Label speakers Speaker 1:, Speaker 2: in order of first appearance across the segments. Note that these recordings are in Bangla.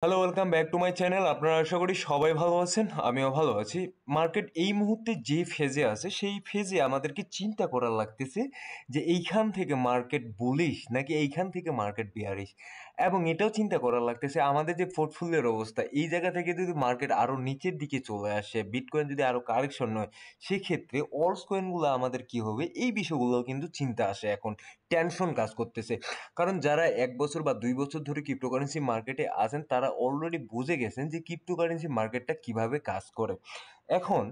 Speaker 1: Hello, welcome back to my channel. আপনারা আশা করি সবাই ভালো আছেন, আমিও ভালো আছি। মার্কেট এই মুহূর্তে যে ফেজে আছে সেই ফেজে আমাদেরকে চিন্তা করা লাগতেছে যে এইখান থেকে মার্কেট বুলিশ নাকি এইখান থেকে মার্কেট বিয়ারিশ, এবং এটাও চিন্তা করা লাগতেছে আমাদের যে পোর্টফোলিওর অবস্থা এই জায়গা থেকে যদি মার্কেট আরও নিচের দিকে চলে আসে, বিটকয়েন যদি আরও কারেকশন হয়, সেক্ষেত্রে অলস কয়েনগুলো আমাদের কি হবে, এই বিষয়গুলো কিন্তু চিন্তা আসে, এখন টেনশন কাজ করতেছে। কারণ যারা 1 বছর বা 2 বছর ধরে ক্রিপ্টোকারেন্সি মার্কেটে আছেন তারা অলরেডি বুঝে গেছেন যে ক্রিপ্টোকারেন্সি মার্কেটটা কিভাবে কাজ করে। এখন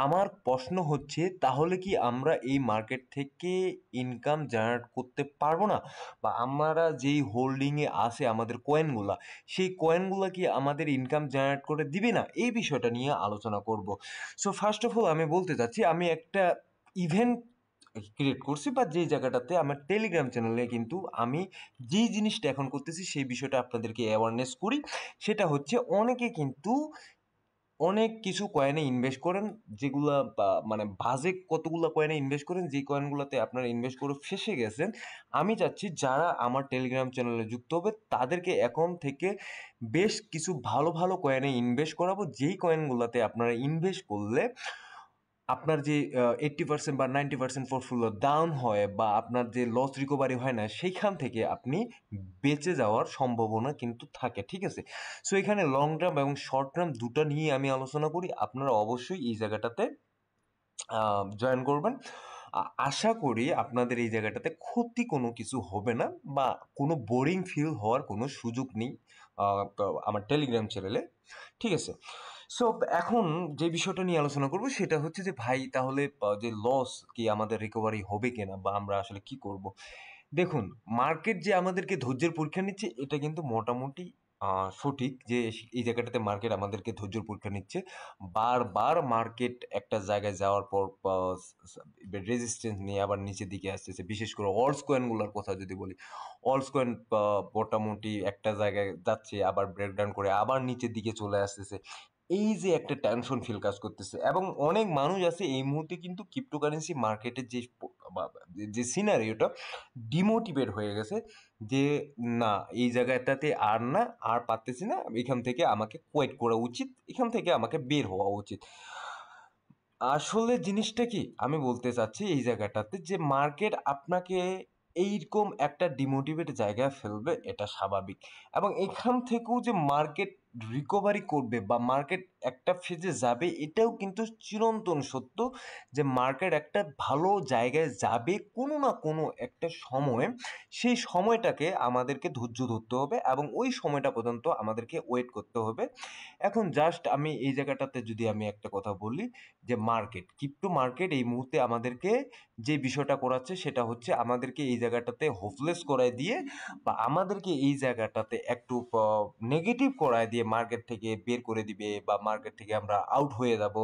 Speaker 1: আমার প্রশ্ন হচ্ছে, তাহলে কি আমরা এই মার্কেট থেকে ইনকাম জেনারেট করতে পারবো না? বা আমরা যেই হোল্ডিংয়ে আছে আমাদের কয়েনগুলা, সেই কয়েনগুলা কি আমাদের ইনকাম জেনারেট করে দিবে না? এই বিষয়টা নিয়ে আলোচনা করব। সো ফার্স্ট অফ অল আমি বলতে চাচ্ছি, আমি একটা ইভেন্ট ক্রিয়েট করছি, বা যেই জায়গাটাতে আমার টেলিগ্রাম চ্যানেলে কিন্তু আমি যেই জিনিসটা এখন করতেছি সেই বিষয়টা আপনাদেরকে অ্যাওয়ারনেস করি। সেটা হচ্ছে, অনেকে কিন্তু অনেক কিছু কয়েনে ইনভেস্ট করেন, যেগুলা মানে বাজে কতগুলো কয়েনে ইনভেস্ট করেন, যেই কয়েনগুলোতে আপনারা ইনভেস্ট করে ফেসে গেছেন। আমি চাচ্ছি যারা আমার টেলিগ্রাম চ্যানেলে যুক্ত হবে তাদেরকে এখন থেকে বেশ কিছু ভালো ভালো কয়েনে ইনভেস্ট করাবো, যেই কয়েনগুলোতে আপনারা ইনভেস্ট করলে আপনার যে 80% বা 90% পোর্টফোলিও ডাউন হয়, বা আপনার যে লস রিকভারি হয় না, সেইখান থেকে আপনি বেঁচে যাওয়ার সম্ভাবনা কিন্তু থাকে। ঠিক আছে? সো এখানে লং টার্ম এবং শর্ট টার্ম দুটো নিয়ে আমি আলোচনা করি। আপনারা অবশ্যই এই জায়গাটাতে জয়েন করবেন। আশা করি আপনাদের এই জায়গাটাতে ক্ষতি কোনো কিছু হবে না, বা কোনো বোরিং ফিল হওয়ার কোনো সুযোগ নেই তো আমার টেলিগ্রাম চ্যানেলে। ঠিক আছে? সো এখন যে বিষয়টা নিয়ে আলোচনা করব সেটা হচ্ছে যে, ভাই তাহলে যে লস কি আমাদের রিকভারি হবে কিনা, বা আমরা আসলে কি করব। দেখুন, মার্কেট যে আমাদেরকে ধৈর্যের পরীক্ষা নিচ্ছে এটা কিন্তু মোটামুটি সঠিক যে এই জায়গাটাতে মার্কেট আমাদেরকে ধৈর্যের পরীক্ষা নিচ্ছে। বারবার মার্কেট একটা জায়গায় যাওয়ার পর রেজিস্ট্যান্স নিয়ে আবার নিচের দিকে আসতেছে। বিশেষ করে অলস কয়েনগুলোর কথা যদি বলি, অলস কয়েন মোটামুটি একটা জায়গায় যাচ্ছে, আবার ব্রেকডাউন করে আবার নিচের দিকে চলে আসতেছে। এই যে একটা টেনশন ফিল কাজ করতেছে, এবং অনেক মানুষ আছে এই মুহূর্তে কিন্তু ক্রিপ্টোকারেন্সি মার্কেটের যে যে সিনারিওটা ডিমোটিভেট হয়ে গেছে, যে না এই জায়গাটাতে আর না, আর পারতেছি না, এখান থেকে আমাকে কোয়েট করা উচিত, এখান থেকে আমাকে বের হওয়া উচিত। আসলে জিনিসটা কি আমি বলতে চাচ্ছি এই জায়গাটাতে, যে মার্কেট আপনাকে এইরকম একটা ডিমোটিভেট জায়গায় ফেলবে, এটা স্বাভাবিক। এবং এখান থেকেও যে মার্কেট রিকভারি করবে বা মার্কেট একটা ফেজে যাবে, এটাও কিন্তু চিরন্তন সত্য, যে মার্কেট একটা ভালো জায়গায় যাবে কোনো না কোনো একটা সময়। সেই সময়টাকে আমাদেরকে ধৈর্য ধরতে হবে, এবং ওই সময়টা পর্যন্ত আমাদেরকে ওয়েট করতে হবে। এখন জাস্ট আমি এই জায়গাটাতে যদি আমি একটা কথা বলি, যে মার্কেট, ক্রিপ্টো মার্কেট এই মুহূর্তে আমাদেরকে যে বিষয়টা করাচ্ছে সেটা হচ্ছে আমাদেরকে এই জায়গাটাতে হোপলেস করায় দিয়ে, বা আমাদেরকে এই জায়গাটাতে একটু নেগেটিভ করায় দিয়ে মার্কেট থেকে বের করে দিবে, বা মার্কেট থেকে আমরা আউট হয়ে যাব।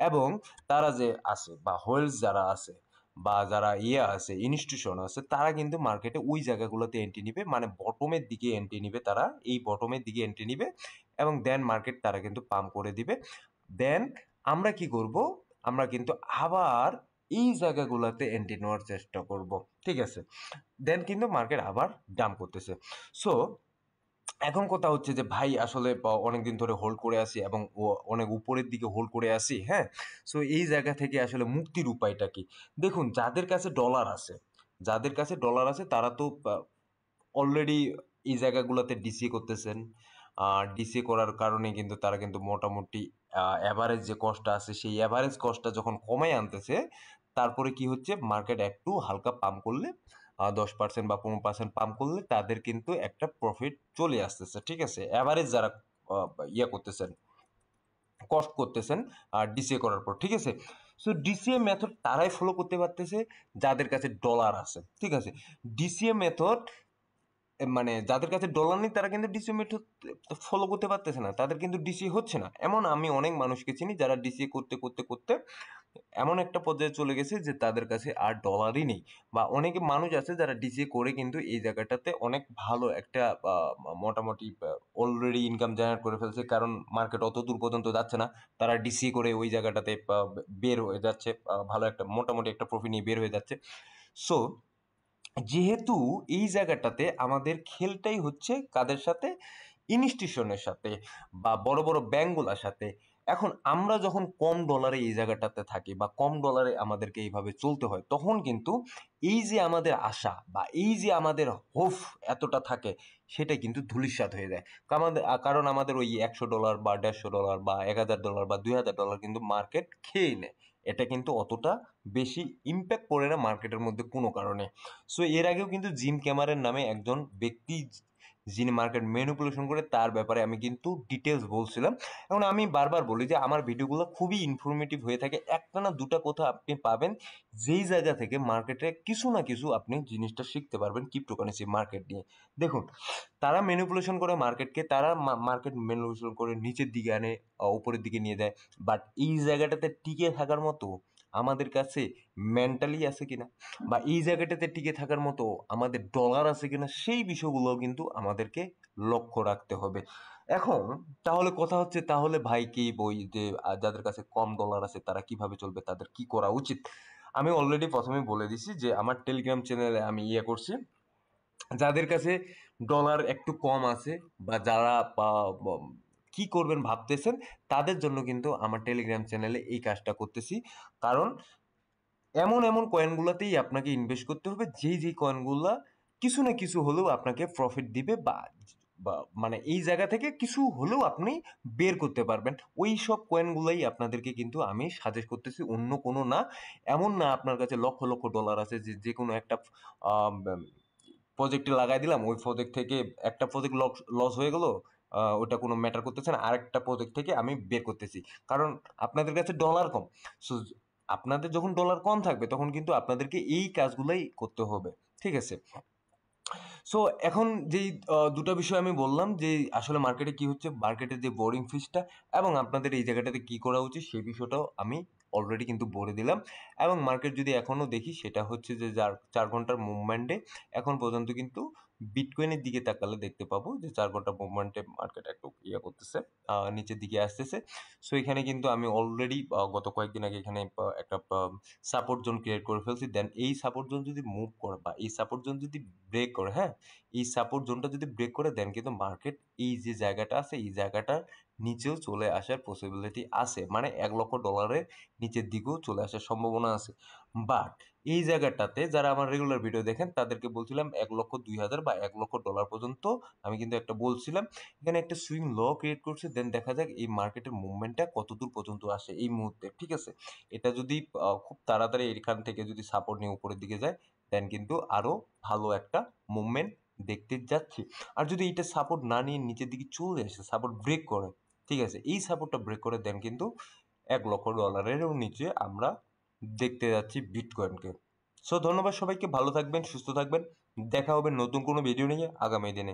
Speaker 1: এবং তারা যে আছে, বা হোয়েলস যারা আছে, বা যারা আছে, ইনস্টিটিউশন আছে, তারা কিন্তু মার্কেটে ওই জায়গাগুলোতে এন্ট্রি নিবে, মানে বটমের দিকে এন্ট্রি নিবে, তারা এই বটমের দিকে এন্ট্রি নিবে, এবং দেন মার্কেট তারা কিন্তু পাম্প করে দিবে। দেন আমরা কি করব, আমরা কিন্তু আবার এই জায়গাগুলোতে এন্ট্রি নেওয়ার চেষ্টা করব। ঠিক আছে? দেন কিন্তু মার্কেট আবার ডাম্প করতেছে। সো এখন কথা হচ্ছে যে, ভাই আসলে অনেকদিন ধরে হোল্ড করে আসি, এবং অনেক উপরের দিকে হোল্ড করে আসি, হ্যাঁ। সো এই জায়গা থেকে আসলে মুক্তির উপায়টা কি? দেখুন, যাদের কাছে ডলার আছে, যাদের কাছে ডলার আছে তারা তো অলরেডি এই জায়গাগুলোতে ডিসিএ করতেছেন। ডিসিএ করার কারণে কিন্তু তারা কিন্তু মোটামুটি অ্যাভারেজ যে কস্টটা আছে সেই অ্যাভারেজ কস্টটা যখন কমায় আনতেছে, তারপরে কি হচ্ছে, মার্কেট একটু হালকা পাম্প করলে 10% বা 15% পাম্প করলে তাদের কিন্তু একটা প্রফিট চলে আসতেছে। ঠিক আছে? অ্যাভারেজ যারা করতেছেন, কষ্ট করতেছেন আর ডিসিএ করার পর। ঠিক আছে? সো ডিসিএ মেথড তারাই ফলো করতে পারতেছে যাদের কাছে ডলার আছে। ঠিক আছে? ডিসিএ মেথড, মানে যাদের কাছে ডলার নেই তারা কিন্তু ডিসি মেথড ফলো করতে পারতেছে না, তাদের কিন্তু ডিসি হচ্ছে না। এমন আমি অনেক মানুষকে চিনি যারা ডিসি করতে করতে করতে এমন একটা পর্যায়ে চলে গেছে যে তাদের কাছে আর ডলারই নেই। বা অনেকে মানুষ আছে যারা ডিসি করে কিন্তু এই জায়গাটাতে অনেক ভালো একটা মোটামুটি অলরেডি ইনকাম জেনারেট করে ফেলছে, কারণ মার্কেট অত দূর পর্যন্ত যাচ্ছে না, তারা ডিসি করে ওই জায়গাটাতে বের হয়ে যাচ্ছে, ভালো একটা মোটামুটি একটা প্রফিট নিয়ে বের হয়ে যাচ্ছে। সো যেহেতু এই জায়গাটাতে আমাদের খেলটাই হচ্ছে কাদের সাথে, ইনস্টিটিউশনের সাথে বা বড় বড় ব্যাংকগুলোর সাথে। এখন আমরা যখন কম ডলারে এই জায়গাটাতে থাকি বা কম ডলারে আমাদেরকে এইভাবে চলতে হয়, তখন কিন্তু এই যে আমাদের আশা বা এই যে আমাদের হোপ এতটা থাকে, সেটা কিন্তু ধূলিসাৎ হয়ে যায়। কারণ আমাদের ওই $100 বা $150 বা $1000 বা $2000 কিন্তু মার্কেট খেয়ে নেয়। এটা কিন্তু অতটা বেশি ইম্প্যাক্ট পড়ে না মার্কেটের মধ্যে কোনো কারণে। সো এর আগেও কিন্তু জিম ক্যামারের নামে একজন ব্যক্তি যিনি মার্কেট ম্যানিপুলেশন করে, তার ব্যাপারে আমি কিন্তু ডিটেলস বলছিলাম। এখন আমি বারবার বলি যে আমার ভিডিওগুলো খুবই ইনফরমেটিভ হয়ে থাকে। একটা না দুটা কথা আপনি পাবেন যেই জায়গা থেকে মার্কেটে কিছু না কিছু আপনি জিনিসটা শিখতে পারবেন ক্রিপ্টোকারেন্সি মার্কেট নিয়ে। দেখুন, তারা ম্যানিপুলেশন করে মার্কেটকে, তারা মার্কেট ম্যানিপুলেশন করে নিচের দিকে আনে, উপরের দিকে নিয়ে যায়। বাট এই জায়গাটাতে টিকে থাকার মতো আমাদের কাছে মেন্টালি আছে কিনা, বা এই জায়গাটাতে টিকে থাকার মতো আমাদের ডলার আছে কিনা, সেই বিষয়গুলো কিন্তু আমাদেরকে লক্ষ্য রাখতে হবে। এখন তাহলে কথা হচ্ছে, তাহলে ভাই কি বই যে যাদের কাছে কম ডলার আছে তারা কিভাবে চলবে, তাদের কি করা উচিত? আমি অলরেডি প্রথমে বলে দিছি যে আমার টেলিগ্রাম চ্যানেলে আমি করছি, যাদের কাছে ডলার একটু কম আছে বা যারা কি করবেন ভাবতেছেন, তাদের জন্য কিন্তু আমার টেলিগ্রাম চ্যানেলে এই কাজটা করতেছি। কারণ এমন এমন কয়েনগুলোতেই আপনাকে ইনভেস্ট করতে হবে যেই কয়েনগুলা কিছু না কিছু হলেও আপনাকে প্রফিট দিবে, বা বা মানে এই জায়গা থেকে কিছু হলেও আপনি বের করতে পারবেন। ওই সব কয়েনগুলাই আপনাদেরকে কিন্তু আমি সাজেস্ট করতেছি, অন্য কোনো না। এমন না আপনার কাছে লক্ষ লক্ষ ডলার আছে যে যে কোনো একটা প্রজেক্টে লাগাই দিলাম, ওই প্রজেক্ট থেকে একটা প্রজেক্ট লস হয়ে গেল, ওটা কোনো ম্যাটার করতেছে না, আরেকটা প্রজেক্ট থেকে আমি বের করতেছি। কারণ আপনাদের কাছে ডলার কম। সো আপনাদের যখন ডলার কম থাকবে তখন কিন্তু আপনাদেরকে এই কাজগুলোই করতে হবে। ঠিক আছে? সো এখন যেই দুটো বিষয় আমি বললাম যে আসলে মার্কেটে কি হচ্ছে, মার্কেটের যে বোর্ডিং ফিসটা এবং আপনাদের এই জায়গাটাতে কি করা উচিত, সেই বিষয়টাও আমি অলরেডি কিন্তু বলে দিলাম। এবং মার্কেট যদি এখনও দেখি, সেটা হচ্ছে যে 4 ঘন্টার মুভমেন্টে এখন পর্যন্ত কিন্তু বিটকয়েনের দিকে তাকালে দেখতে পাবো যে 4 ঘন্টা মুভমেন্টে মার্কেট একটু করতেছে, নিচের দিকে আসতেছে। সো এখানে কিন্তু আমি অলরেডি গত কয়েকদিন আগে এখানে একটা সাপোর্ট জোন ক্রিয়েট করে ফেলছি। দেন এই সাপোর্ট জোন যদি মুভ করে বা এই সাপোর্ট জোন যদি ব্রেক করে, হ্যাঁ, এই সাপোর্ট জোনটা যদি ব্রেক করে, দেন কিন্তু মার্কেট এই যে জায়গাটা আছে এই জায়গাটার নিচেও চলে আসার পসিবিলিটি আছে, মানে $1 লক্ষ নিচের দিকেও চলে আসার সম্ভাবনা আছে। বাট এই জায়গাটাতে যারা আমার রেগুলার ভিডিও দেখেন তাদেরকে বলছিলাম 1,02,000 বা $1 লক্ষ পর্যন্ত আমি কিন্তু একটা বলছিলাম। এখানে একটা সুইং ল ক্রিয়েট করছে, দেন দেখা যাক এই মার্কেটের মুভমেন্টটা কতদূর পর্যন্ত আসে এই মুহূর্তে। ঠিক আছে? এটা যদি খুব তাড়াতাড়ি এখান থেকে যদি সাপোর্ট নিয়ে উপরের দিকে যায়, দেন কিন্তু আরো ভালো একটা মুভমেন্ট দেখতে যাচ্ছি। আর যদি এটা সাপোর্ট না নিয়ে নিচের দিকে চলে আসে, সাপোর্ট ব্রেক করে, ঠিক আছে, এই সাপোর্টটা ব্রেক করে, দেন কিন্তু $1 লক্ষ নিচে আমরা দেখতে যাচ্ছি বিটকয়েনকে। সো ধন্যবাদ সবাইকে, ভালো থাকবেন, সুস্থ থাকবেন। দেখা হবে নতুন কোনো ভিডিও নিয়ে আগামী দিনে।